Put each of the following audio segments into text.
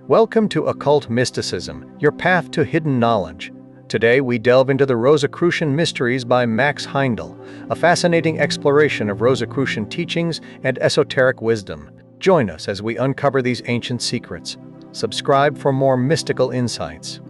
Welcome to Occult Mysticism, your path to hidden knowledge. Today we delve into the Rosicrucian Mysteries by Max Heindel, a fascinating exploration of Rosicrucian teachings and esoteric wisdom. Join us as we uncover these ancient secrets. Subscribe for more mystical insights.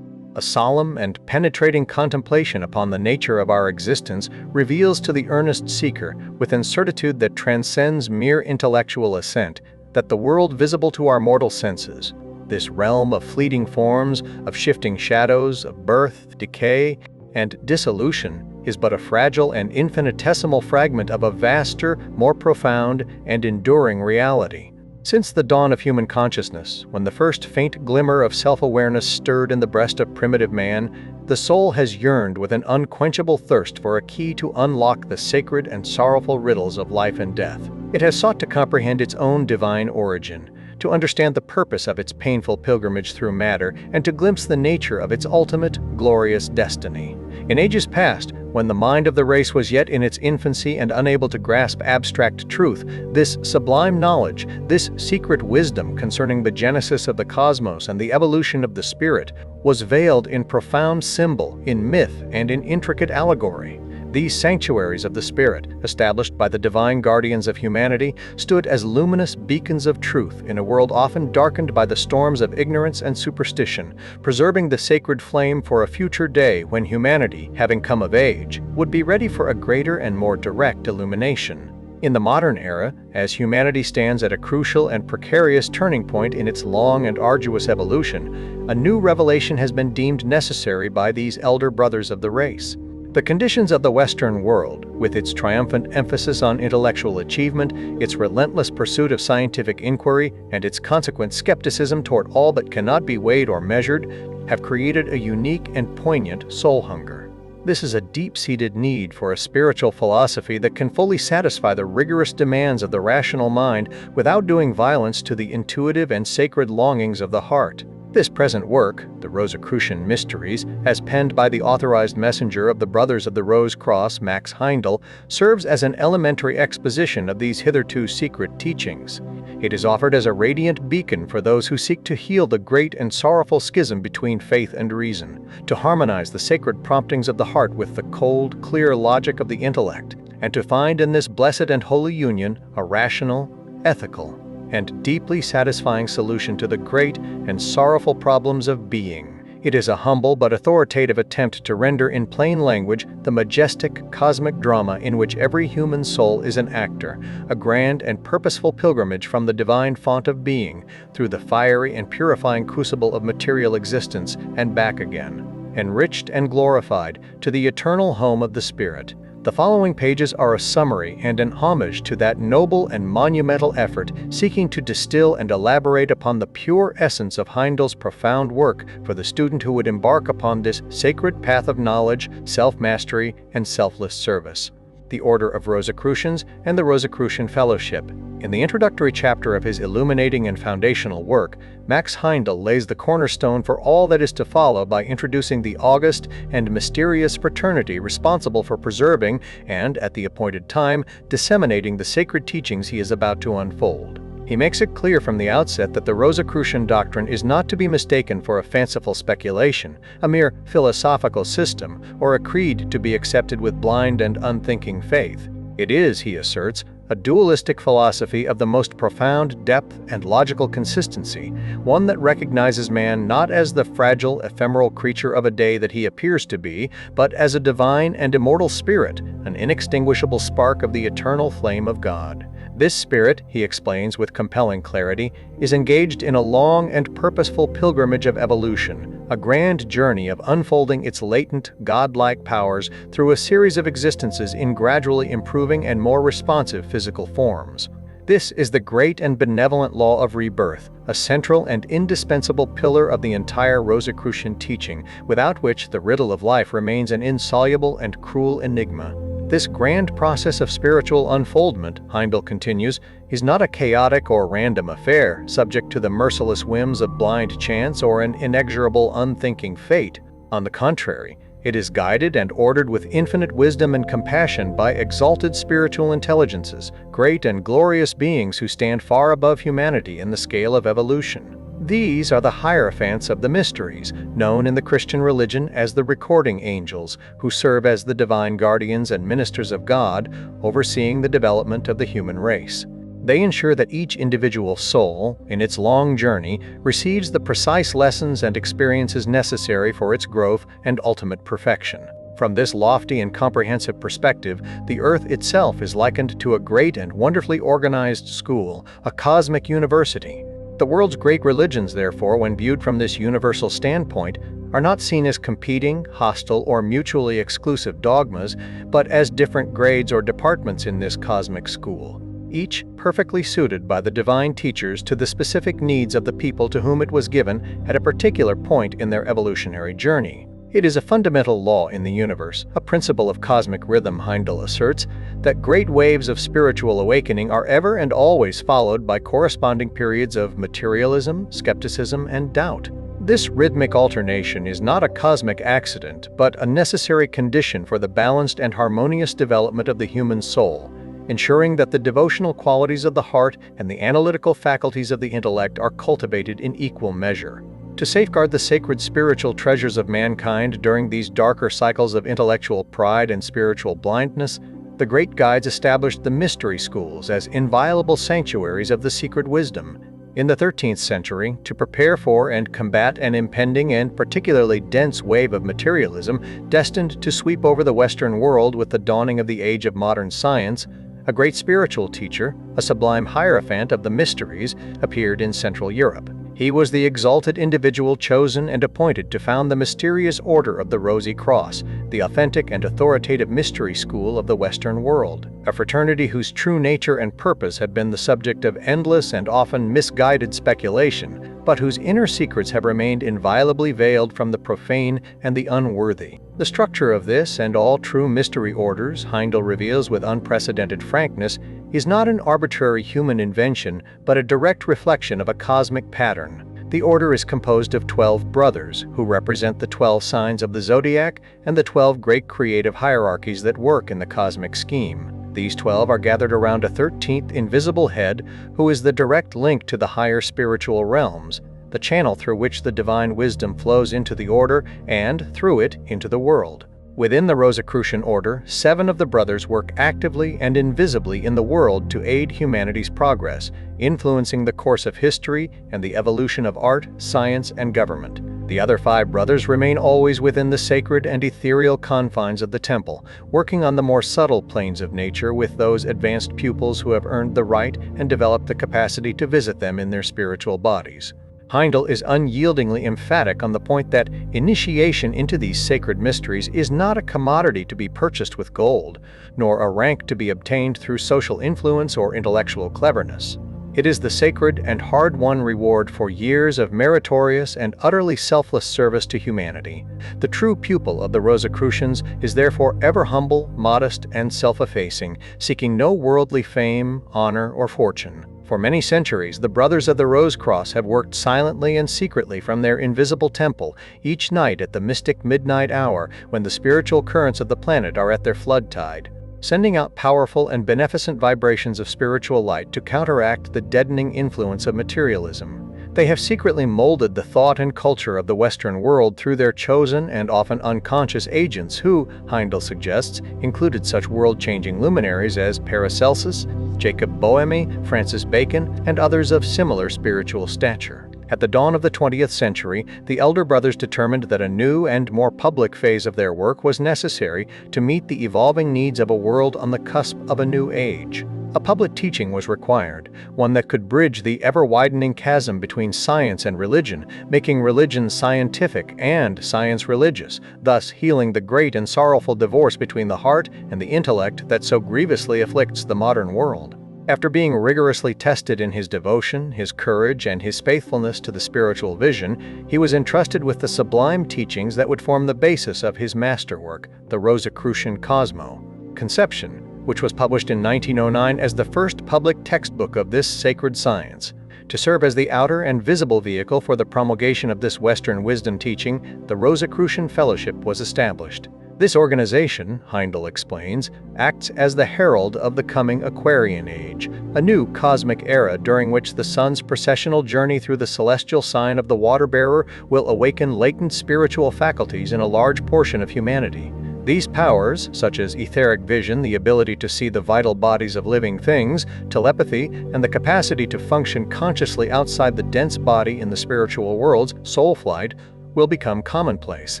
A solemn and penetrating contemplation upon the nature of our existence reveals to the earnest seeker, with a certitude that transcends mere intellectual assent, that the world visible to our mortal senses, this realm of fleeting forms, of shifting shadows, of birth, decay, and dissolution, is but a fragile and infinitesimal fragment of a vaster, more profound, and enduring reality. Since the dawn of human consciousness, when the first faint glimmer of self-awareness stirred in the breast of primitive man, the soul has yearned with an unquenchable thirst for a key to unlock the sacred and sorrowful riddles of life and death. It has sought to comprehend its own divine origin, to understand the purpose of its painful pilgrimage through matter, and to glimpse the nature of its ultimate, glorious destiny. In ages past, when the mind of the race was yet in its infancy and unable to grasp abstract truth, this sublime knowledge, this secret wisdom concerning the genesis of the cosmos and the evolution of the spirit, was veiled in profound symbol, in myth, and in intricate allegory. These sanctuaries of the spirit, established by the divine guardians of humanity, stood as luminous beacons of truth in a world often darkened by the storms of ignorance and superstition, preserving the sacred flame for a future day when humanity, having come of age, would be ready for a greater and more direct illumination. In the modern era, as humanity stands at a crucial and precarious turning point in its long and arduous evolution, a new revelation has been deemed necessary by these elder brothers of the race. The conditions of the Western world, with its triumphant emphasis on intellectual achievement, its relentless pursuit of scientific inquiry, and its consequent skepticism toward all that cannot be weighed or measured, have created a unique and poignant soul hunger. This is a deep-seated need for a spiritual philosophy that can fully satisfy the rigorous demands of the rational mind without doing violence to the intuitive and sacred longings of the heart. This present work, the Rosicrucian Mysteries, as penned by the authorized messenger of the Brothers of the Rose Cross, Max Heindel, serves as an elementary exposition of these hitherto secret teachings. It is offered as a radiant beacon for those who seek to heal the great and sorrowful schism between faith and reason, to harmonize the sacred promptings of the heart with the cold, clear logic of the intellect, and to find in this blessed and holy union a rational, ethical, and deeply satisfying solution to the great and sorrowful problems of being. It is a humble but authoritative attempt to render in plain language the majestic cosmic drama in which every human soul is an actor, a grand and purposeful pilgrimage from the divine font of being through the fiery and purifying crucible of material existence and back again, enriched and glorified to the eternal home of the spirit. The following pages are a summary and an homage to that noble and monumental effort seeking to distill and elaborate upon the pure essence of Heindel's profound work for the student who would embark upon this sacred path of knowledge, self-mastery, and selfless service. The Order of Rosicrucians and the Rosicrucian Fellowship. In the introductory chapter of his illuminating and foundational work, Max Heindel lays the cornerstone for all that is to follow by introducing the august and mysterious fraternity responsible for preserving and, at the appointed time, disseminating the sacred teachings he is about to unfold. He makes it clear from the outset that the Rosicrucian doctrine is not to be mistaken for a fanciful speculation, a mere philosophical system, or a creed to be accepted with blind and unthinking faith. It is, he asserts, a dualistic philosophy of the most profound depth and logical consistency, one that recognizes man not as the fragile, ephemeral creature of a day that he appears to be, but as a divine and immortal spirit, an inextinguishable spark of the eternal flame of God. This spirit, he explains with compelling clarity, is engaged in a long and purposeful pilgrimage of evolution, a grand journey of unfolding its latent, godlike powers through a series of existences in gradually improving and more responsive physical forms. This is the great and benevolent law of rebirth, a central and indispensable pillar of the entire Rosicrucian teaching, without which the riddle of life remains an insoluble and cruel enigma. This grand process of spiritual unfoldment, Heindel continues, is not a chaotic or random affair, subject to the merciless whims of blind chance or an inexorable unthinking fate. On the contrary, it is guided and ordered with infinite wisdom and compassion by exalted spiritual intelligences, great and glorious beings who stand far above humanity in the scale of evolution. These are the Hierophants of the Mysteries, known in the Christian religion as the recording angels, who serve as the divine guardians and ministers of God, overseeing the development of the human race. They ensure that each individual soul, in its long journey, receives the precise lessons and experiences necessary for its growth and ultimate perfection. From this lofty and comprehensive perspective, the earth itself is likened to a great and wonderfully organized school, a cosmic university. The world's great religions, therefore, when viewed from this universal standpoint, are not seen as competing, hostile, or mutually exclusive dogmas, but as different grades or departments in this cosmic school, each perfectly suited by the divine teachers to the specific needs of the people to whom it was given at a particular point in their evolutionary journey. It is a fundamental law in the universe, a principle of cosmic rhythm, Heindel asserts, that great waves of spiritual awakening are ever and always followed by corresponding periods of materialism, skepticism, and doubt. This rhythmic alternation is not a cosmic accident, but a necessary condition for the balanced and harmonious development of the human soul, ensuring that the devotional qualities of the heart and the analytical faculties of the intellect are cultivated in equal measure. To safeguard the sacred spiritual treasures of mankind during these darker cycles of intellectual pride and spiritual blindness, the great guides established the mystery schools as inviolable sanctuaries of the secret wisdom. In the 13th century, to prepare for and combat an impending and particularly dense wave of materialism destined to sweep over the Western world with the dawning of the age of modern science, a great spiritual teacher, a sublime hierophant of the mysteries, appeared in Central Europe. He was the exalted individual chosen and appointed to found the mysterious Order of the Rosy Cross, the authentic and authoritative mystery school of the Western world, a fraternity whose true nature and purpose have been the subject of endless and often misguided speculation, but whose inner secrets have remained inviolably veiled from the profane and the unworthy. The structure of this and all true mystery orders, Heindel reveals with unprecedented frankness, is not an arbitrary human invention, but a direct reflection of a cosmic pattern. The order is composed of 12 brothers, who represent the 12 signs of the zodiac and the 12 great creative hierarchies that work in the cosmic scheme. These 12 are gathered around a 13th invisible head, who is the direct link to the higher spiritual realms, the channel through which the divine wisdom flows into the order and, through it, into the world. Within the Rosicrucian order, 7 of the brothers work actively and invisibly in the world to aid humanity's progress, influencing the course of history and the evolution of art, science, and government. The other 5 brothers remain always within the sacred and ethereal confines of the temple, working on the more subtle planes of nature with those advanced pupils who have earned the right and developed the capacity to visit them in their spiritual bodies. Heindel is unyieldingly emphatic on the point that initiation into these sacred mysteries is not a commodity to be purchased with gold, nor a rank to be obtained through social influence or intellectual cleverness. It is the sacred and hard-won reward for years of meritorious and utterly selfless service to humanity. The true pupil of the Rosicrucians is therefore ever humble, modest, and self-effacing, seeking no worldly fame, honor, or fortune. For many centuries, the Brothers of the Rose Cross have worked silently and secretly from their invisible temple, each night at the mystic midnight hour when the spiritual currents of the planet are at their flood tide, sending out powerful and beneficent vibrations of spiritual light to counteract the deadening influence of materialism. They have secretly molded the thought and culture of the Western world through their chosen and often unconscious agents who, Heindel suggests, included such world-changing luminaries as Paracelsus, Jacob Boehme, Francis Bacon, and others of similar spiritual stature. At the dawn of the 20th century, the elder brothers determined that a new and more public phase of their work was necessary to meet the evolving needs of a world on the cusp of a new age. A public teaching was required, one that could bridge the ever-widening chasm between science and religion, making religion scientific and science religious, thus healing the great and sorrowful divorce between the heart and the intellect that so grievously afflicts the modern world. After being rigorously tested in his devotion, his courage, and his faithfulness to the spiritual vision, he was entrusted with the sublime teachings that would form the basis of his masterwork, the Rosicrucian Conception, which was published in 1909 as the first public textbook of this sacred science. To serve as the outer and visible vehicle for the promulgation of this Western wisdom teaching, the Rosicrucian Fellowship was established. This organization, Heindel explains, acts as the herald of the coming Aquarian Age, a new cosmic era during which the sun's processional journey through the celestial sign of the water-bearer will awaken latent spiritual faculties in a large portion of humanity. These powers, such as etheric vision, the ability to see the vital bodies of living things, telepathy, and the capacity to function consciously outside the dense body in the spiritual worlds, soul flight, will become commonplace.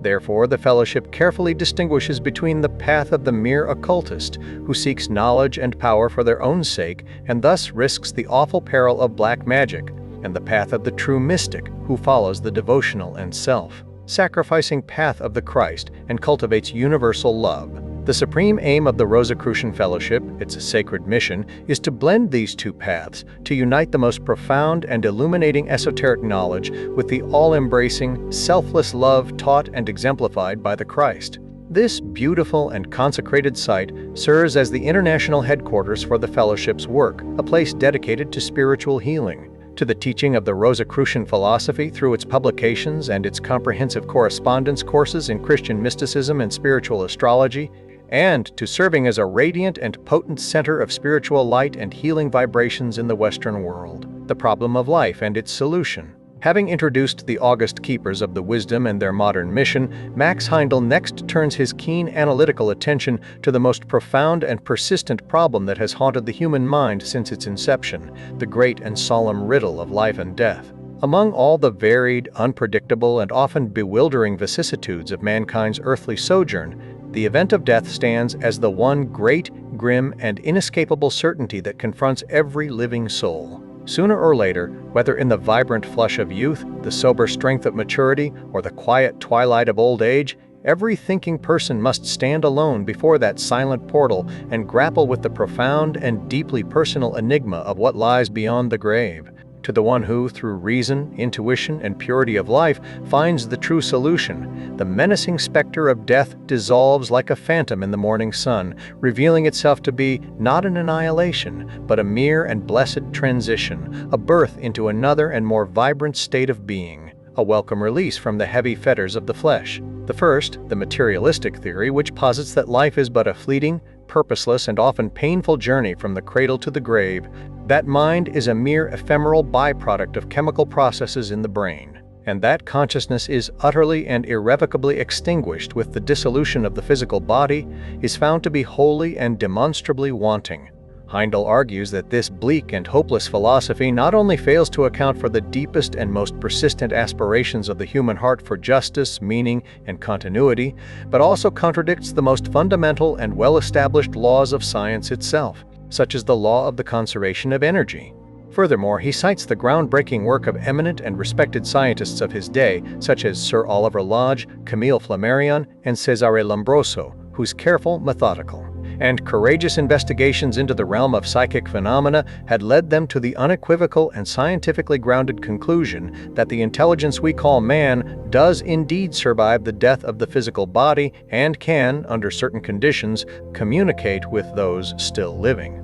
Therefore, the Fellowship carefully distinguishes between the path of the mere occultist, who seeks knowledge and power for their own sake and thus risks the awful peril of black magic, and the path of the true mystic, who follows the devotional and self-sacrificing path of the Christ and cultivates universal love. The supreme aim of the Rosicrucian Fellowship, its sacred mission, is to blend these two paths, to unite the most profound and illuminating esoteric knowledge with the all-embracing, selfless love taught and exemplified by the Christ. This beautiful and consecrated site serves as the international headquarters for the Fellowship's work, a place dedicated to spiritual healing, to the teaching of the Rosicrucian philosophy through its publications and its comprehensive correspondence courses in Christian mysticism and spiritual astrology, and to serving as a radiant and potent center of spiritual light and healing vibrations in the Western world. The problem of life and its solution. Having introduced the august keepers of the wisdom and their modern mission, Max Heindel next turns his keen analytical attention to the most profound and persistent problem that has haunted the human mind since its inception, the great and solemn riddle of life and death. Among all the varied, unpredictable, and often bewildering vicissitudes of mankind's earthly sojourn, the event of death stands as the one great, grim, and inescapable certainty that confronts every living soul. Sooner or later, whether in the vibrant flush of youth, the sober strength of maturity, or the quiet twilight of old age, every thinking person must stand alone before that silent portal and grapple with the profound and deeply personal enigma of what lies beyond the grave. To the one who, through reason, intuition, and purity of life, finds the true solution, the menacing specter of death dissolves like a phantom in the morning sun, revealing itself to be not an annihilation, but a mere and blessed transition, a birth into another and more vibrant state of being, a welcome release from the heavy fetters of the flesh. The first, the materialistic theory, which posits that life is but a fleeting, purposeless, and often painful journey from the cradle to the grave, that mind is a mere ephemeral byproduct of chemical processes in the brain, and that consciousness is utterly and irrevocably extinguished with the dissolution of the physical body, is found to be wholly and demonstrably wanting. Heindel argues that this bleak and hopeless philosophy not only fails to account for the deepest and most persistent aspirations of the human heart for justice, meaning, and continuity, but also contradicts the most fundamental and well-established laws of science itself, such as the law of the conservation of energy. Furthermore, he cites the groundbreaking work of eminent and respected scientists of his day, such as Sir Oliver Lodge, Camille Flammarion, and Cesare Lombroso, whose careful, methodical, and courageous investigations into the realm of psychic phenomena had led them to the unequivocal and scientifically grounded conclusion that the intelligence we call man does indeed survive the death of the physical body and can, under certain conditions, communicate with those still living.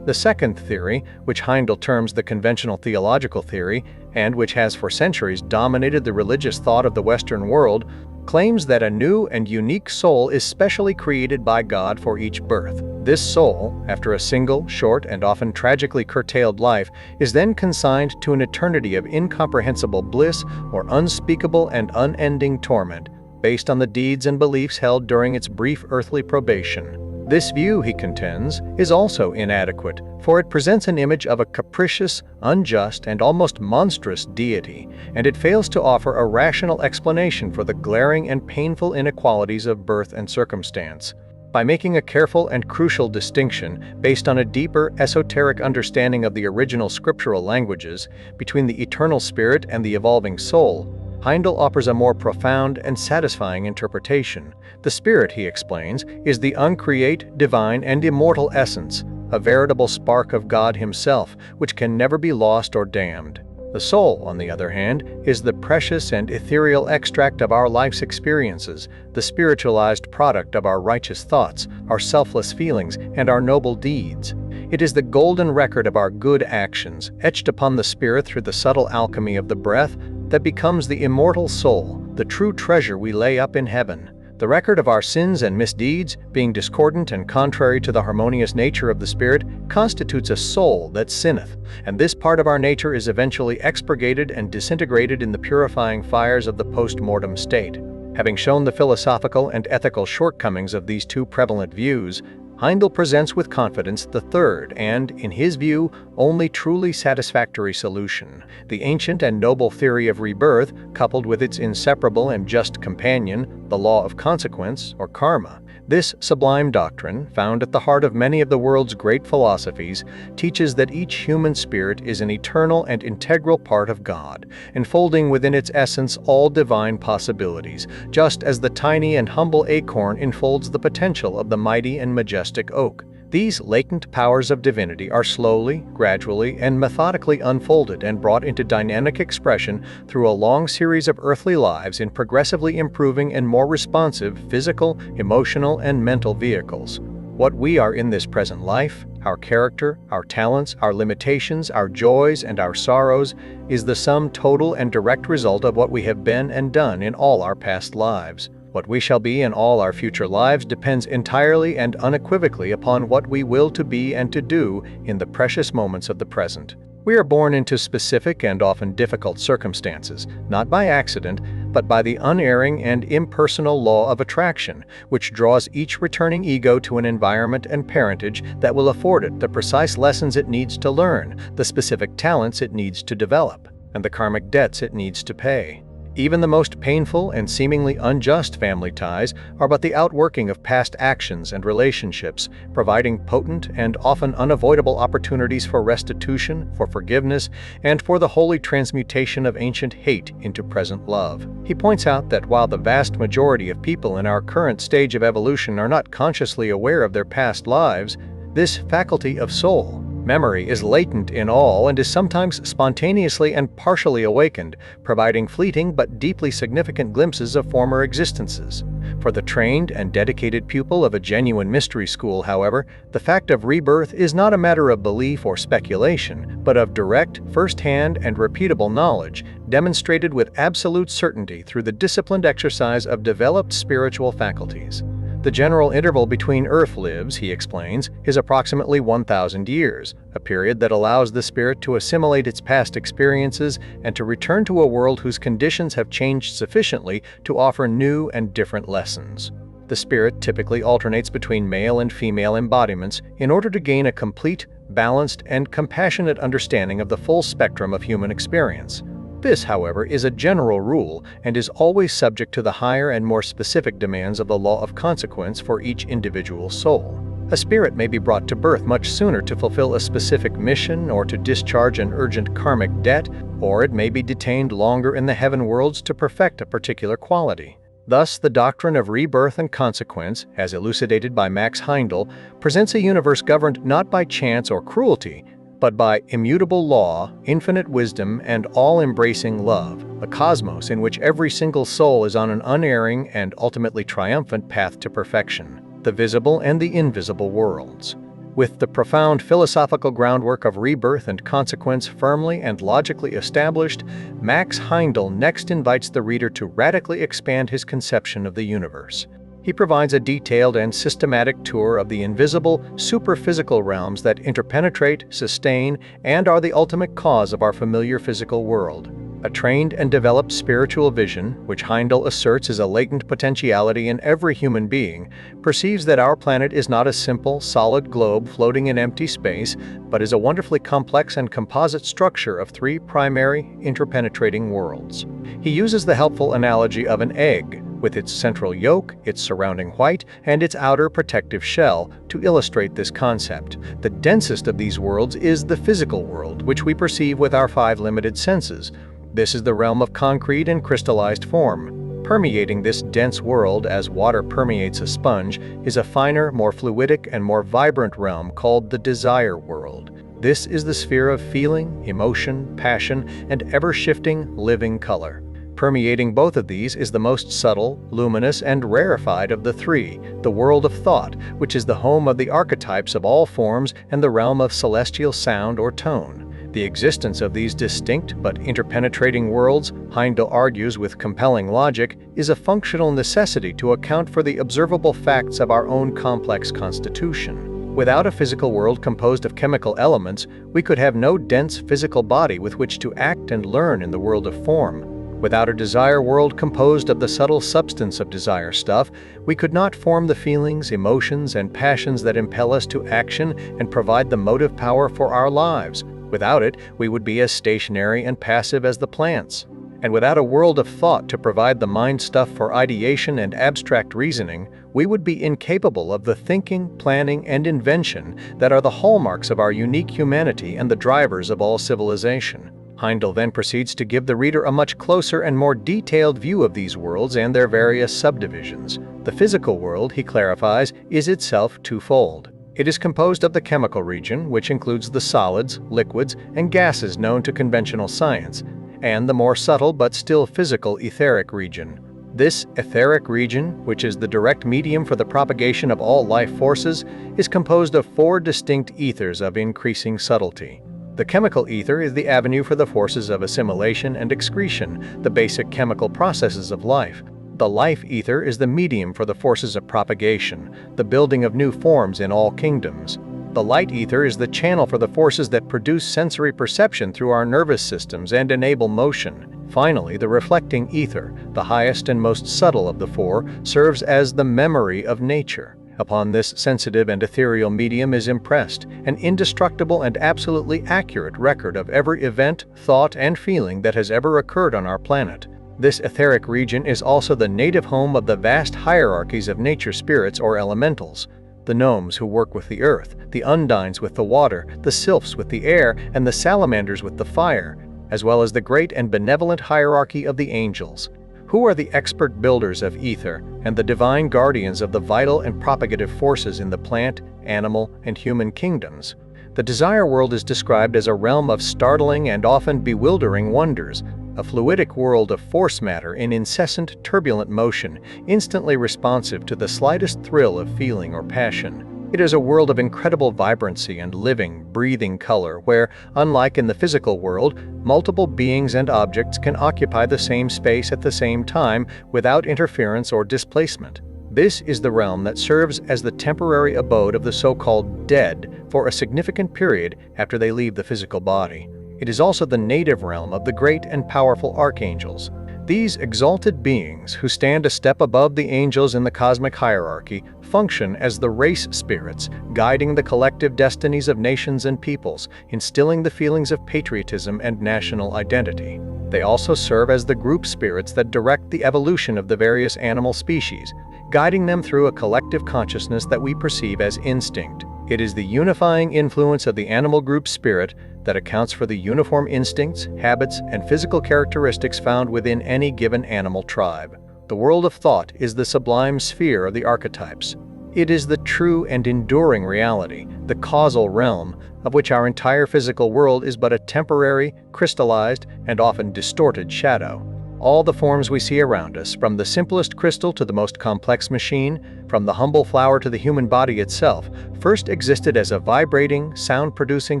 The second theory, which Heindel terms the conventional theological theory, and which has for centuries dominated the religious thought of the Western world, claims that a new and unique soul is specially created by God for each birth. This soul, after a single, short, and often tragically curtailed life, is then consigned to an eternity of incomprehensible bliss or unspeakable and unending torment, based on the deeds and beliefs held during its brief earthly probation. This view, he contends, is also inadequate, for it presents an image of a capricious, unjust, and almost monstrous deity, and it fails to offer a rational explanation for the glaring and painful inequalities of birth and circumstance. By making a careful and crucial distinction, based on a deeper, esoteric understanding of the original scriptural languages, between the eternal spirit and the evolving soul, Heindel offers a more profound and satisfying interpretation. The spirit, he explains, is the uncreate, divine, and immortal essence, a veritable spark of God himself, which can never be lost or damned. The soul, on the other hand, is the precious and ethereal extract of our life's experiences, the spiritualized product of our righteous thoughts, our selfless feelings, and our noble deeds. It is the golden record of our good actions, etched upon the spirit through the subtle alchemy of the breath, that becomes the immortal soul, the true treasure we lay up in heaven. The record of our sins and misdeeds, being discordant and contrary to the harmonious nature of the spirit, constitutes a soul that sinneth, and this part of our nature is eventually expurgated and disintegrated in the purifying fires of the post-mortem state. Having shown the philosophical and ethical shortcomings of these two prevalent views, Heindel presents with confidence the third and, in his view, only truly satisfactory solution: the ancient and noble theory of rebirth, coupled with its inseparable and just companion, the law of consequence, or karma. This sublime doctrine, found at the heart of many of the world's great philosophies, teaches that each human spirit is an eternal and integral part of God, enfolding within its essence all divine possibilities, just as the tiny and humble acorn enfolds the potential of the mighty and majestic oak. These latent powers of divinity are slowly, gradually, and methodically unfolded and brought into dynamic expression through a long series of earthly lives in progressively improving and more responsive physical, emotional, and mental vehicles. What we are in this present life, our character, our talents, our limitations, our joys, and our sorrows, is the sum total and direct result of what we have been and done in all our past lives. What we shall be in all our future lives depends entirely and unequivocally upon what we will to be and to do in the precious moments of the present. We are born into specific and often difficult circumstances, not by accident, but by the unerring and impersonal law of attraction, which draws each returning ego to an environment and parentage that will afford it the precise lessons it needs to learn, the specific talents it needs to develop, and the karmic debts it needs to pay. Even the most painful and seemingly unjust family ties are but the outworking of past actions and relationships, providing potent and often unavoidable opportunities for restitution, for forgiveness, and for the holy transmutation of ancient hate into present love. He points out that while the vast majority of people in our current stage of evolution are not consciously aware of their past lives, this faculty of soul memory is latent in all and is sometimes spontaneously and partially awakened, providing fleeting but deeply significant glimpses of former existences. For the trained and dedicated pupil of a genuine mystery school, however, the fact of rebirth is not a matter of belief or speculation, but of direct, first-hand, and repeatable knowledge, demonstrated with absolute certainty through the disciplined exercise of developed spiritual faculties. The general interval between Earth lives, he explains, is approximately 1,000 years, a period that allows the spirit to assimilate its past experiences and to return to a world whose conditions have changed sufficiently to offer new and different lessons. The spirit typically alternates between male and female embodiments in order to gain a complete, balanced, and compassionate understanding of the full spectrum of human experience. This, however, is a general rule and is always subject to the higher and more specific demands of the law of consequence for each individual soul. A spirit may be brought to birth much sooner to fulfill a specific mission or to discharge an urgent karmic debt, or it may be detained longer in the heaven worlds to perfect a particular quality. Thus, the doctrine of rebirth and consequence, as elucidated by Max Heindel, presents a universe governed not by chance or cruelty, but by immutable law, infinite wisdom, and all-embracing love, a cosmos in which every single soul is on an unerring and ultimately triumphant path to perfection, the visible and the invisible worlds. With the profound philosophical groundwork of rebirth and consequence firmly and logically established, Max Heindel next invites the reader to radically expand his conception of the universe. He provides a detailed and systematic tour of the invisible, superphysical realms that interpenetrate, sustain, and are the ultimate cause of our familiar physical world. A trained and developed spiritual vision, which Heindel asserts is a latent potentiality in every human being, perceives that our planet is not a simple, solid globe floating in empty space, but is a wonderfully complex and composite structure of three primary, interpenetrating worlds. He uses the helpful analogy of an egg, with its central yolk, its surrounding white, and its outer protective shell, to illustrate this concept. The densest of these worlds is the physical world, which we perceive with our five limited senses. This is the realm of concrete and crystallized form. Permeating this dense world as water permeates a sponge is a finer, more fluidic, and more vibrant realm called the desire world. This is the sphere of feeling, emotion, passion, and ever-shifting, living color. Permeating both of these is the most subtle, luminous, and rarefied of the three, the world of thought, which is the home of the archetypes of all forms and the realm of celestial sound or tone. The existence of these distinct but interpenetrating worlds, Heindel argues with compelling logic, is a functional necessity to account for the observable facts of our own complex constitution. Without a physical world composed of chemical elements, we could have no dense physical body with which to act and learn in the world of form. Without a desire world composed of the subtle substance of desire stuff, we could not form the feelings, emotions, and passions that impel us to action and provide the motive power for our lives. Without it, we would be as stationary and passive as the plants. And without a world of thought to provide the mind stuff for ideation and abstract reasoning, we would be incapable of the thinking, planning, and invention that are the hallmarks of our unique humanity and the drivers of all civilization. Heindel then proceeds to give the reader a much closer and more detailed view of these worlds and their various subdivisions. The physical world, he clarifies, is itself twofold. It is composed of the chemical region, which includes the solids, liquids, and gases known to conventional science, and the more subtle but still physical etheric region. This etheric region, which is the direct medium for the propagation of all life forces, is composed of 4 distinct ethers of increasing subtlety. The chemical ether is the avenue for the forces of assimilation and excretion, the basic chemical processes of life. The life ether is the medium for the forces of propagation, the building of new forms in all kingdoms. The light ether is the channel for the forces that produce sensory perception through our nervous systems and enable motion. Finally, the reflecting ether, the highest and most subtle of the 4, serves as the memory of nature. Upon this sensitive and ethereal medium is impressed an indestructible and absolutely accurate record of every event, thought, and feeling that has ever occurred on our planet. This etheric region is also the native home of the vast hierarchies of nature spirits or elementals. The gnomes who work with the earth, the undines with the water, the sylphs with the air, and the salamanders with the fire, as well as the great and benevolent hierarchy of the angels, who are the expert builders of ether and the divine guardians of the vital and propagative forces in the plant, animal, and human kingdoms. The desire world is described as a realm of startling and often bewildering wonders, a fluidic world of force matter in incessant, turbulent motion, instantly responsive to the slightest thrill of feeling or passion. It is a world of incredible vibrancy and living, breathing color where, unlike in the physical world, multiple beings and objects can occupy the same space at the same time without interference or displacement. This is the realm that serves as the temporary abode of the so-called dead for a significant period after they leave the physical body. It is also the native realm of the great and powerful archangels. These exalted beings, who stand a step above the angels in the cosmic hierarchy, function as the race spirits, guiding the collective destinies of nations and peoples, instilling the feelings of patriotism and national identity. They also serve as the group spirits that direct the evolution of the various animal species, guiding them through a collective consciousness that we perceive as instinct. It is the unifying influence of the animal group spirit that accounts for the uniform instincts, habits, and physical characteristics found within any given animal tribe. The world of thought is the sublime sphere of the archetypes. It is the true and enduring reality, the causal realm, of which our entire physical world is but a temporary, crystallized, and often distorted shadow. All the forms we see around us, from the simplest crystal to the most complex machine, from the humble flower to the human body itself, first existed as a vibrating, sound-producing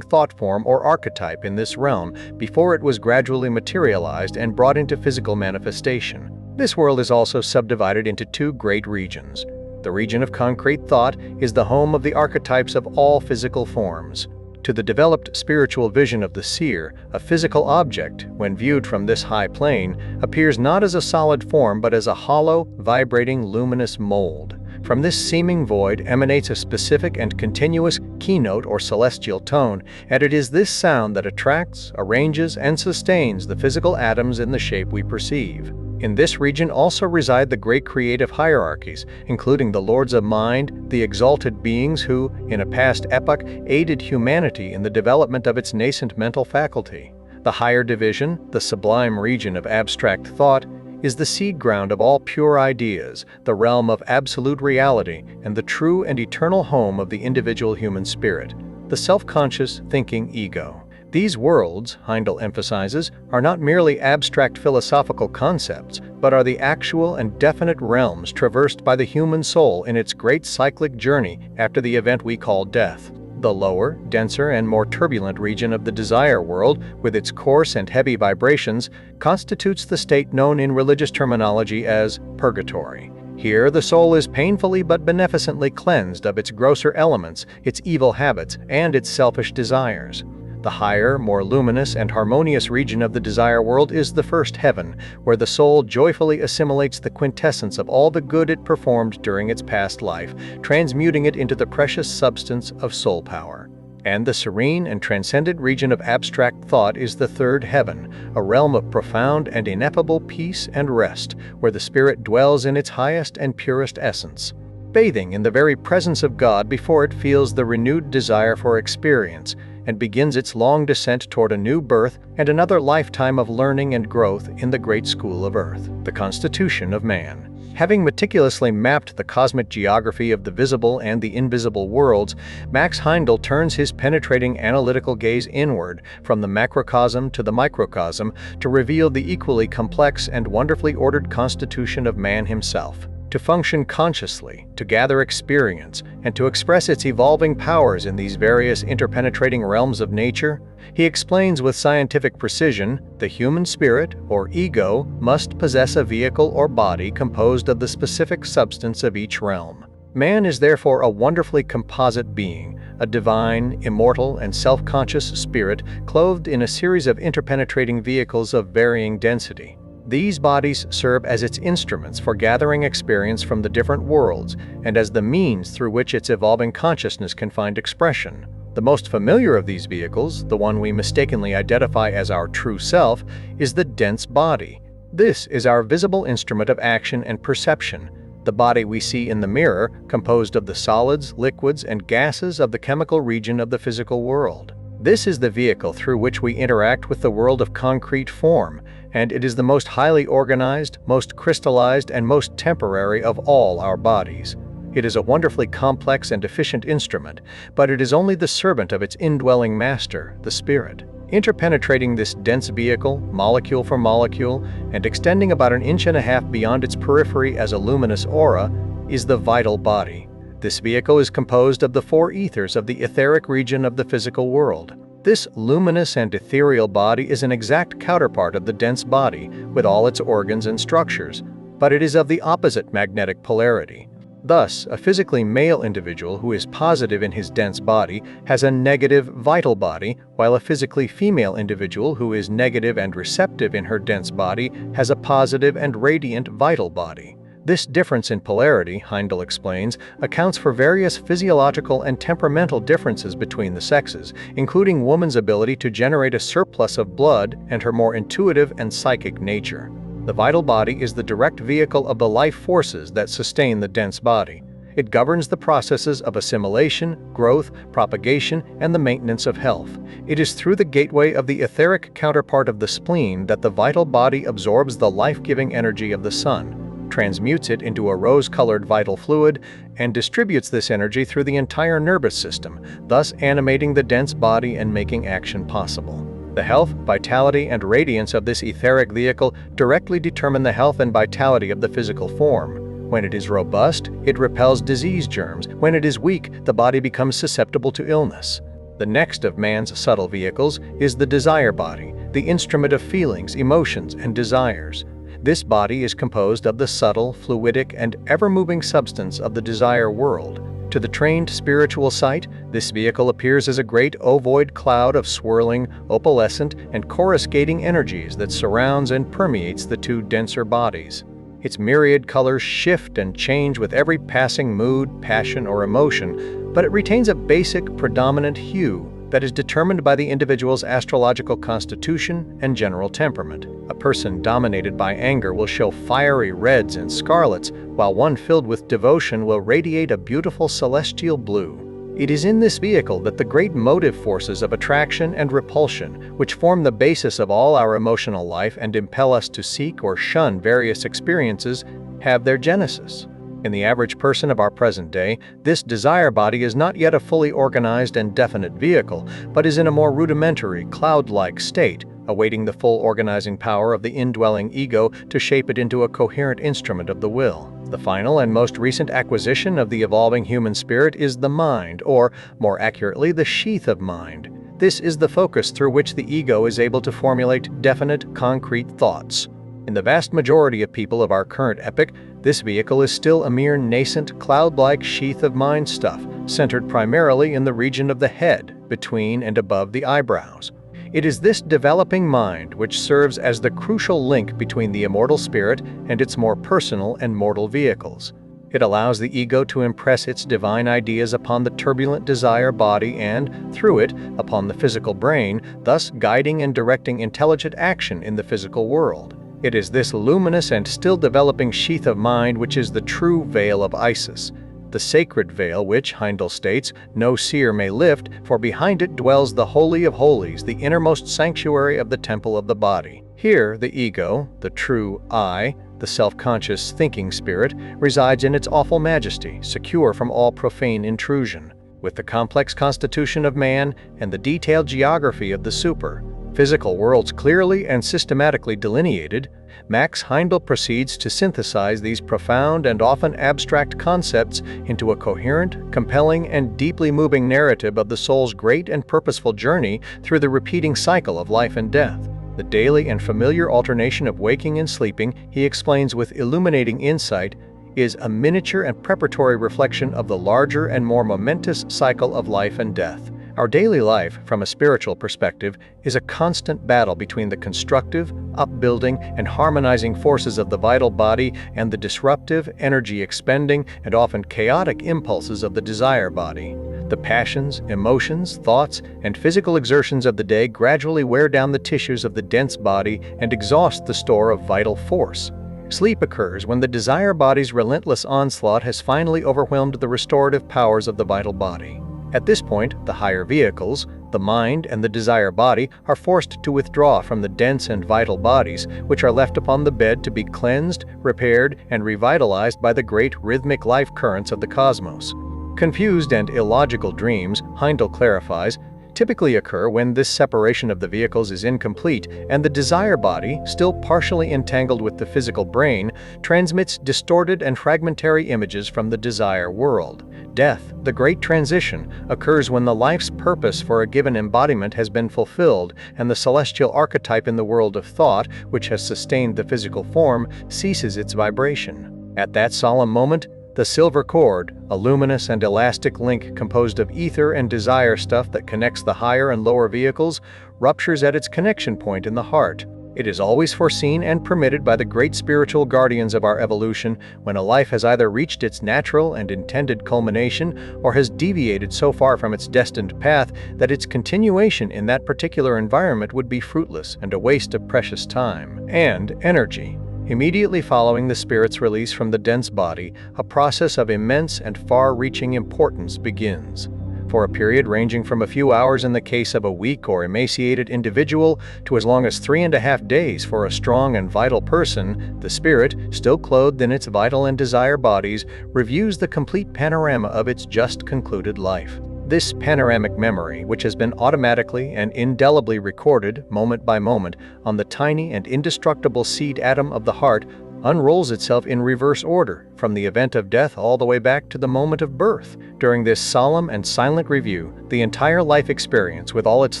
thought form or archetype in this realm before it was gradually materialized and brought into physical manifestation. This world is also subdivided into 2 great regions. The region of concrete thought is the home of the archetypes of all physical forms. To the developed spiritual vision of the seer, a physical object, when viewed from this high plane, appears not as a solid form but as a hollow, vibrating, luminous mold. From this seeming void emanates a specific and continuous keynote or celestial tone, and it is this sound that attracts, arranges, and sustains the physical atoms in the shape we perceive. In this region also reside the great creative hierarchies, including the lords of mind, the exalted beings who, in a past epoch, aided humanity in the development of its nascent mental faculty. The higher division, the sublime region of abstract thought, is the seed ground of all pure ideas, the realm of absolute reality, and the true and eternal home of the individual human spirit, the self-conscious thinking ego. These worlds, Heindel emphasizes, are not merely abstract philosophical concepts, but are the actual and definite realms traversed by the human soul in its great cyclic journey after the event we call death. The lower, denser, and more turbulent region of the desire world, with its coarse and heavy vibrations, constitutes the state known in religious terminology as purgatory. Here, the soul is painfully but beneficently cleansed of its grosser elements, its evil habits, and its selfish desires. The higher, more luminous and harmonious region of the desire world is the first heaven, where the soul joyfully assimilates the quintessence of all the good it performed during its past life, transmuting it into the precious substance of soul power. And the serene and transcendent region of abstract thought is the third heaven, a realm of profound and ineffable peace and rest, where the spirit dwells in its highest and purest essence, bathing in the very presence of God before it feels the renewed desire for experience, and begins its long descent toward a new birth and another lifetime of learning and growth in the great school of earth. The constitution of man. Having meticulously mapped the cosmic geography of the visible and the invisible worlds, Max Heindel turns his penetrating analytical gaze inward, from the macrocosm to the microcosm, to reveal the equally complex and wonderfully ordered constitution of man himself. To function consciously, to gather experience, and to express its evolving powers in these various interpenetrating realms of nature, he explains with scientific precision, the human spirit, or ego, must possess a vehicle or body composed of the specific substance of each realm. Man is therefore a wonderfully composite being, a divine, immortal, and self-conscious spirit clothed in a series of interpenetrating vehicles of varying density. These bodies serve as its instruments for gathering experience from the different worlds and as the means through which its evolving consciousness can find expression. The most familiar of these vehicles, the one we mistakenly identify as our true self, is the dense body. This is our visible instrument of action and perception, the body we see in the mirror, composed of the solids, liquids, and gases of the chemical region of the physical world. This is the vehicle through which we interact with the world of concrete form, and it is the most highly organized, most crystallized, and most temporary of all our bodies. It is a wonderfully complex and efficient instrument, but it is only the servant of its indwelling master, the spirit. Interpenetrating this dense vehicle, molecule for molecule, and extending about 1.5 inches beyond its periphery as a luminous aura, is the vital body. This vehicle is composed of the 4 ethers of the etheric region of the physical world. This luminous and ethereal body is an exact counterpart of the dense body, with all its organs and structures, but it is of the opposite magnetic polarity. Thus, a physically male individual who is positive in his dense body has a negative vital body, while a physically female individual who is negative and receptive in her dense body has a positive and radiant vital body. This difference in polarity, Heindel explains, accounts for various physiological and temperamental differences between the sexes, including woman's ability to generate a surplus of blood and her more intuitive and psychic nature. The vital body is the direct vehicle of the life forces that sustain the dense body. It governs the processes of assimilation, growth, propagation, and the maintenance of health. It is through the gateway of the etheric counterpart of the spleen that the vital body absorbs the life-giving energy of the sun, transmutes it into a rose-colored vital fluid, and distributes this energy through the entire nervous system, thus animating the dense body and making action possible. The health, vitality, and radiance of this etheric vehicle directly determine the health and vitality of the physical form. When it is robust, it repels disease germs. When it is weak, the body becomes susceptible to illness. The next of man's subtle vehicles is the desire body, the instrument of feelings, emotions, and desires. This body is composed of the subtle, fluidic, and ever-moving substance of the desire world. To the trained spiritual sight, this vehicle appears as a great ovoid cloud of swirling, opalescent, and coruscating energies that surrounds and permeates the 2 denser bodies. Its myriad colors shift and change with every passing mood, passion, or emotion, but it retains a basic, predominant hue that is determined by the individual's astrological constitution and general temperament. A person dominated by anger will show fiery reds and scarlets, while one filled with devotion will radiate a beautiful celestial blue. It is in this vehicle that the great motive forces of attraction and repulsion, which form the basis of all our emotional life and impel us to seek or shun various experiences, have their genesis. In the average person of our present day, this desire body is not yet a fully organized and definite vehicle, but is in a more rudimentary, cloud-like state, awaiting the full organizing power of the indwelling ego to shape it into a coherent instrument of the will. The final and most recent acquisition of the evolving human spirit is the mind, or, more accurately, the sheath of mind. This is the focus through which the ego is able to formulate definite, concrete thoughts. In the vast majority of people of our current epoch, this vehicle is still a mere nascent, cloud-like sheath of mind stuff, centered primarily in the region of the head, between and above the eyebrows. It is this developing mind which serves as the crucial link between the immortal spirit and its more personal and mortal vehicles. It allows the ego to impress its divine ideas upon the turbulent desire body and, through it, upon the physical brain, thus guiding and directing intelligent action in the physical world. It is this luminous and still developing sheath of mind which is the true veil of Isis, the sacred veil which, Heindel states, no seer may lift, for behind it dwells the Holy of Holies, the innermost sanctuary of the temple of the body. Here, the ego, the true I, the self-conscious thinking spirit, resides in its awful majesty, secure from all profane intrusion. With the complex constitution of man and the detailed geography of the super-physical worlds clearly and systematically delineated, Max Heindel proceeds to synthesize these profound and often abstract concepts into a coherent, compelling, and deeply moving narrative of the soul's great and purposeful journey through the repeating cycle of life and death. The daily and familiar alternation of waking and sleeping, he explains with illuminating insight, is a miniature and preparatory reflection of the larger and more momentous cycle of life and death. Our daily life, from a spiritual perspective, is a constant battle between the constructive, upbuilding, and harmonizing forces of the vital body and the disruptive, energy-expending, and often chaotic impulses of the desire body. The passions, emotions, thoughts, and physical exertions of the day gradually wear down the tissues of the dense body and exhaust the store of vital force. Sleep occurs when the desire body's relentless onslaught has finally overwhelmed the restorative powers of the vital body. At this point, the higher vehicles, the mind and the desire body, are forced to withdraw from the dense and vital bodies, which are left upon the bed to be cleansed, repaired, and revitalized by the great rhythmic life currents of the cosmos. Confused and illogical dreams, Heindel clarifies, typically occur when this separation of the vehicles is incomplete and the desire body, still partially entangled with the physical brain, transmits distorted and fragmentary images from the desire world. Death, the great transition, occurs when the life's purpose for a given embodiment has been fulfilled and the celestial archetype in the world of thought, which has sustained the physical form, ceases its vibration. At that solemn moment, the silver cord, a luminous and elastic link composed of ether and desire stuff that connects the higher and lower vehicles, ruptures at its connection point in the heart. It is always foreseen and permitted by the great spiritual guardians of our evolution when a life has either reached its natural and intended culmination or has deviated so far from its destined path that its continuation in that particular environment would be fruitless and a waste of precious time and energy. Immediately following the spirit's release from the dense body, a process of immense and far-reaching importance begins. For a period ranging from a few hours in the case of a weak or emaciated individual to as long as 3.5 days for a strong and vital person, the spirit, still clothed in its vital and desire bodies, reviews the complete panorama of its just concluded life. This panoramic memory, which has been automatically and indelibly recorded, moment by moment, on the tiny and indestructible seed atom of the heart, unrolls itself in reverse order, from the event of death all the way back to the moment of birth. During this solemn and silent review, the entire life experience, with all its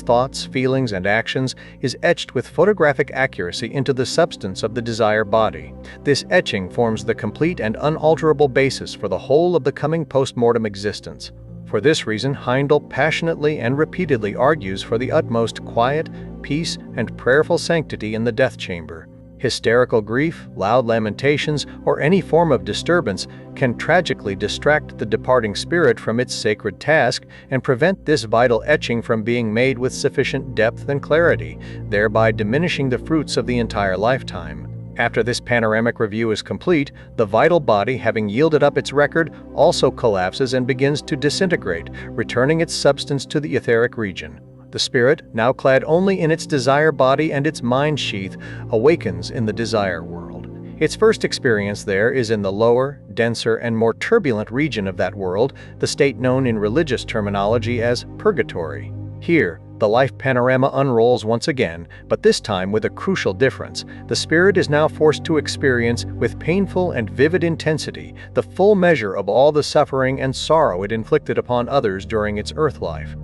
thoughts, feelings, and actions, is etched with photographic accuracy into the substance of the desire body. This etching forms the complete and unalterable basis for the whole of the coming post-mortem existence. For this reason, Heindel passionately and repeatedly argues for the utmost quiet, peace, and prayerful sanctity in the death chamber. Hysterical grief, loud lamentations, or any form of disturbance can tragically distract the departing spirit from its sacred task and prevent this vital etching from being made with sufficient depth and clarity, thereby diminishing the fruits of the entire lifetime. After this panoramic review is complete, the vital body, having yielded up its record, also collapses and begins to disintegrate, returning its substance to the etheric region. The spirit, now clad only in its desire body and its mind sheath, awakens in the desire world. Its first experience there is in the lower, denser, and more turbulent region of that world, the state known in religious terminology as purgatory. Here, The life panorama unrolls once again, but this time with a crucial difference. The spirit is now forced to experience, with painful and vivid intensity, the full measure of all the suffering and sorrow it inflicted upon others during its earth life.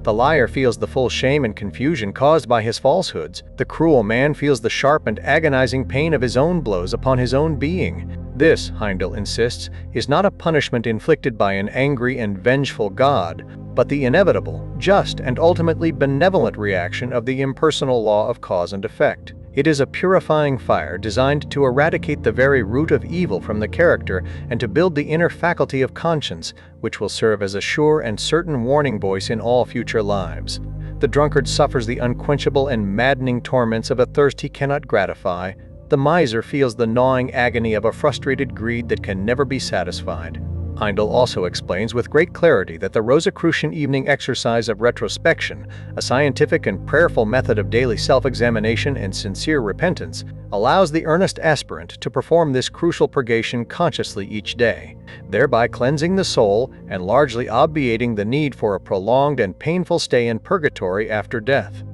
The liar feels the full shame and confusion caused by his falsehoods. The cruel man feels the sharp and agonizing pain of his own blows upon his own being. This, Heindel insists, is not a punishment inflicted by an angry and vengeful God, but the inevitable, just, and ultimately benevolent reaction of the impersonal law of cause and effect. It is a purifying fire designed to eradicate the very root of evil from the character and to build the inner faculty of conscience, which will serve as a sure and certain warning voice in all future lives. The drunkard suffers the unquenchable and maddening torments of a thirst he cannot gratify. The miser feels the gnawing agony of a frustrated greed that can never be satisfied. Heindel also explains with great clarity that the Rosicrucian evening exercise of retrospection, a scientific and prayerful method of daily self-examination and sincere repentance, allows the earnest aspirant to perform this crucial purgation consciously each day, thereby cleansing the soul and largely obviating the need for a prolonged and painful stay in purgatory after death.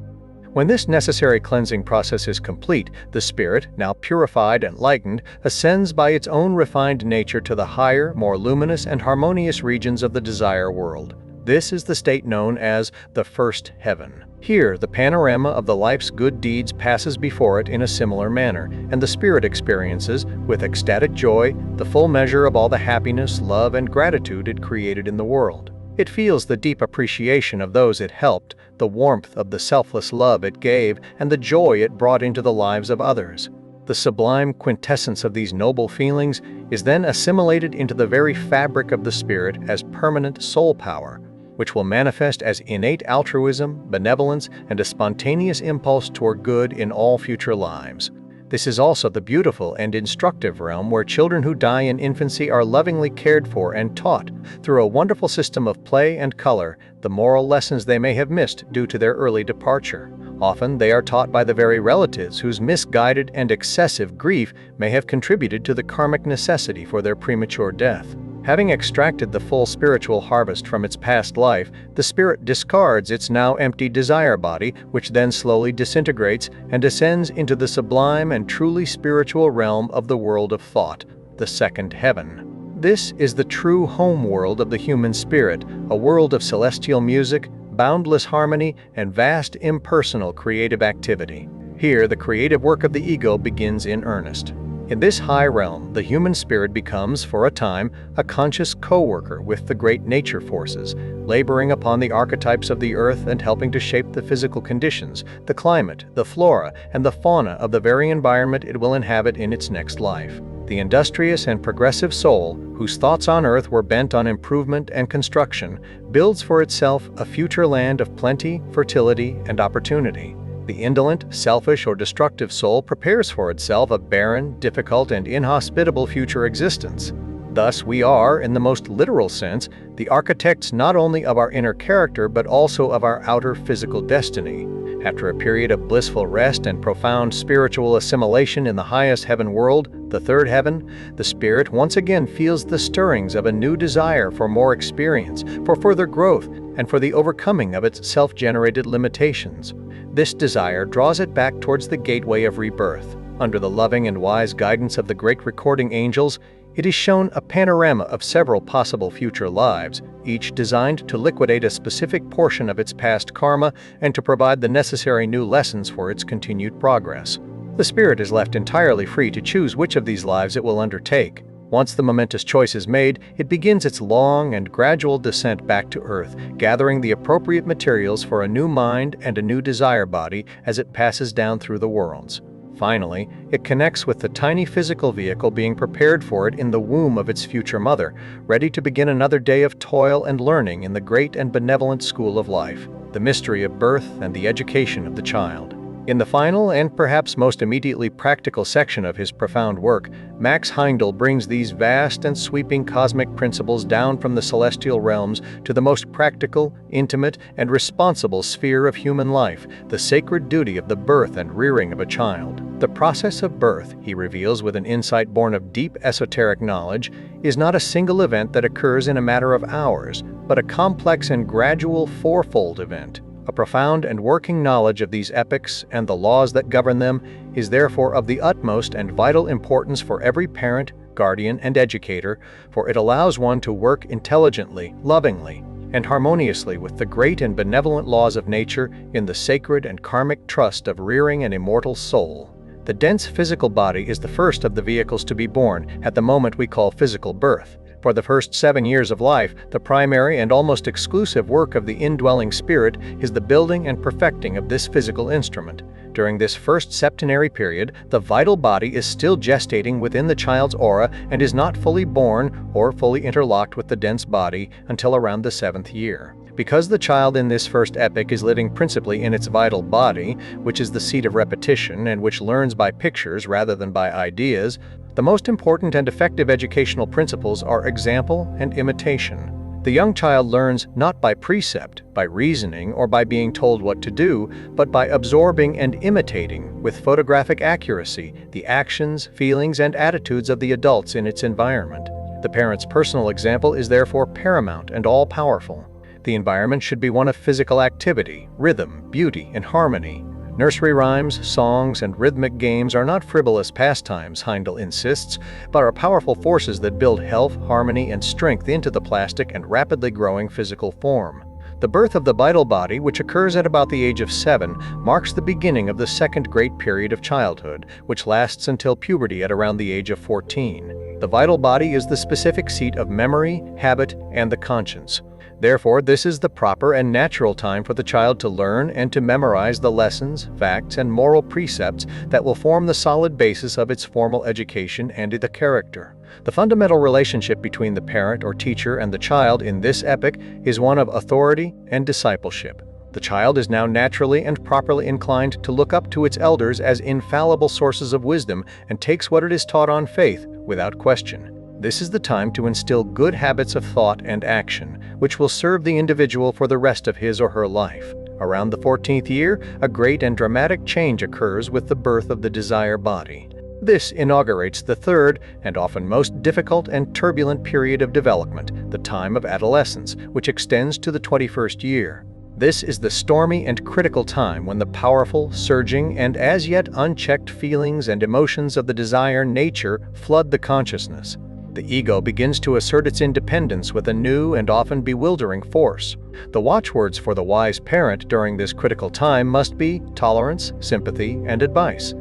When this necessary cleansing process is complete, the spirit, now purified and lightened, ascends by its own refined nature to the higher, more luminous and harmonious regions of the desire world. This is the state known as the first heaven. Here, the panorama of the life's good deeds passes before it in a similar manner, and the spirit experiences, with ecstatic joy, the full measure of all the happiness, love, and gratitude it created in the world. It feels the deep appreciation of those it helped, the warmth of the selfless love it gave, and the joy it brought into the lives of others. The sublime quintessence of these noble feelings is then assimilated into the very fabric of the spirit as permanent soul power, which will manifest as innate altruism, benevolence, and a spontaneous impulse toward good in all future lives. This is also the beautiful and instructive realm where children who die in infancy are lovingly cared for and taught, through a wonderful system of play and color, the moral lessons they may have missed due to their early departure. Often they are taught by the very relatives whose misguided and excessive grief may have contributed to the karmic necessity for their premature death. Having extracted the full spiritual harvest from its past life, the spirit discards its now empty desire body, which then slowly disintegrates and descends into the sublime and truly spiritual realm of the world of thought, the second heaven. This is the true home world of the human spirit, a world of celestial music, boundless harmony, and vast impersonal creative activity. Here, the creative work of the ego begins in earnest. In this high realm, the human spirit becomes, for a time, a conscious co-worker with the great nature forces, laboring upon the archetypes of the earth and helping to shape the physical conditions, the climate, the flora, and the fauna of the very environment it will inhabit in its next life. The industrious and progressive soul, whose thoughts on earth were bent on improvement and construction, builds for itself a future land of plenty, fertility, and opportunity. The indolent, selfish, or destructive soul prepares for itself a barren, difficult, and inhospitable future existence. Thus, we are, in the most literal sense, the architects not only of our inner character but also of our outer physical destiny. After a period of blissful rest and profound spiritual assimilation in the highest heaven world, the third heaven, the spirit once again feels the stirrings of a new desire for more experience, for further growth, and for the overcoming of its self-generated limitations. This desire draws it back towards the gateway of rebirth. Under the loving and wise guidance of the great recording angels, it is shown a panorama of several possible future lives, each designed to liquidate a specific portion of its past karma and to provide the necessary new lessons for its continued progress. The spirit is left entirely free to choose which of these lives it will undertake. Once the momentous choice is made, it begins its long and gradual descent back to earth, gathering the appropriate materials for a new mind and a new desire body as it passes down through the worlds. Finally, it connects with the tiny physical vehicle being prepared for it in the womb of its future mother, ready to begin another day of toil and learning in the great and benevolent school of life, the mystery of birth and the education of the child. In the final and perhaps most immediately practical section of his profound work, Max Heindel brings these vast and sweeping cosmic principles down from the celestial realms to the most practical, intimate, and responsible sphere of human life, the sacred duty of the birth and rearing of a child. The process of birth, he reveals with an insight born of deep esoteric knowledge, is not a single event that occurs in a matter of hours, but a complex and gradual fourfold event. A profound and working knowledge of these epochs and the laws that govern them is therefore of the utmost and vital importance for every parent, guardian, and educator, for it allows one to work intelligently, lovingly, and harmoniously with the great and benevolent laws of nature in the sacred and karmic trust of rearing an immortal soul. The dense physical body is the first of the vehicles to be born at the moment we call physical birth. For the first 7 years of life, the primary and almost exclusive work of the indwelling spirit is the building and perfecting of this physical instrument. During this first septenary period, the vital body is still gestating within the child's aura and is not fully born or fully interlocked with the dense body until around the 7th year. Because the child in this first epoch is living principally in its vital body, which is the seat of repetition and which learns by pictures rather than by ideas, the most important and effective educational principles are example and imitation. The young child learns not by precept, by reasoning, or by being told what to do, but by absorbing and imitating, with photographic accuracy, the actions, feelings, and attitudes of the adults in its environment. The parent's personal example is therefore paramount and all-powerful. The environment should be one of physical activity, rhythm, beauty, and harmony. Nursery rhymes, songs, and rhythmic games are not frivolous pastimes, Heindel insists, but are powerful forces that build health, harmony, and strength into the plastic and rapidly growing physical form. The birth of the vital body, which occurs at about the age of 7, marks the beginning of the second great period of childhood, which lasts until puberty at around the age of 14. The vital body is the specific seat of memory, habit, and the conscience. Therefore, this is the proper and natural time for the child to learn and to memorize the lessons, facts, and moral precepts that will form the solid basis of its formal education and the character. The fundamental relationship between the parent or teacher and the child in this epoch is one of authority and discipleship. The child is now naturally and properly inclined to look up to its elders as infallible sources of wisdom and takes what it is taught on faith, without question. This is the time to instill good habits of thought and action, which will serve the individual for the rest of his or her life. Around the 14th year, a great and dramatic change occurs with the birth of the desire body. This inaugurates the third, and often most difficult and turbulent period of development, the time of adolescence, which extends to the 21st year. This is the stormy and critical time when the powerful, surging, and as yet unchecked feelings and emotions of the desire nature flood the consciousness. The ego begins to assert its independence with a new and often bewildering force. The watchwords for the wise parent during this critical time must be tolerance, sympathy, and advice.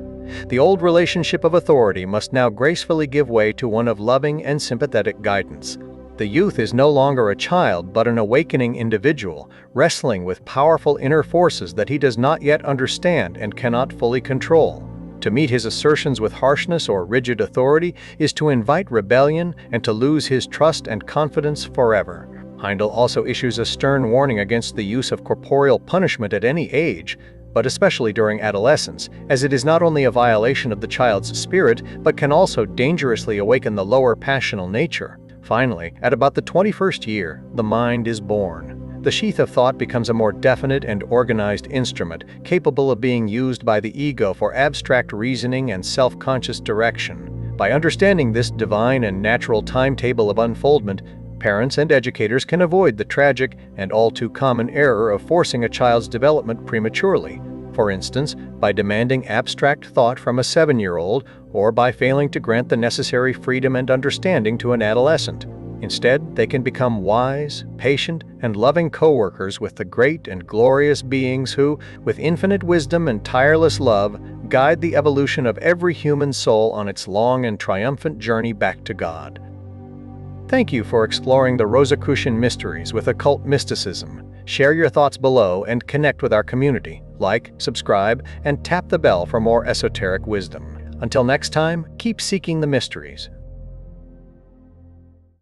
The old relationship of authority must now gracefully give way to one of loving and sympathetic guidance. The youth is no longer a child but an awakening individual, wrestling with powerful inner forces that he does not yet understand and cannot fully control. To meet his assertions with harshness or rigid authority is to invite rebellion and to lose his trust and confidence forever. Heindel also issues a stern warning against the use of corporeal punishment at any age, but especially during adolescence, as it is not only a violation of the child's spirit, but can also dangerously awaken the lower passional nature. Finally, at about the 21st year, the mind is born. The sheath of thought becomes a more definite and organized instrument, capable of being used by the ego for abstract reasoning and self-conscious direction. By understanding this divine and natural timetable of unfoldment, parents and educators can avoid the tragic and all too common error of forcing a child's development prematurely. For instance, by demanding abstract thought from a 7-year-old, or by failing to grant the necessary freedom and understanding to an adolescent. Instead, they can become wise, patient, and loving co-workers with the great and glorious beings who, with infinite wisdom and tireless love, guide the evolution of every human soul on its long and triumphant journey back to God. Thank you for exploring the Rosicrucian Mysteries with occult mysticism. Share your thoughts below and connect with our community. Like, subscribe, and tap the bell for more esoteric wisdom. Until next time, keep seeking the mysteries.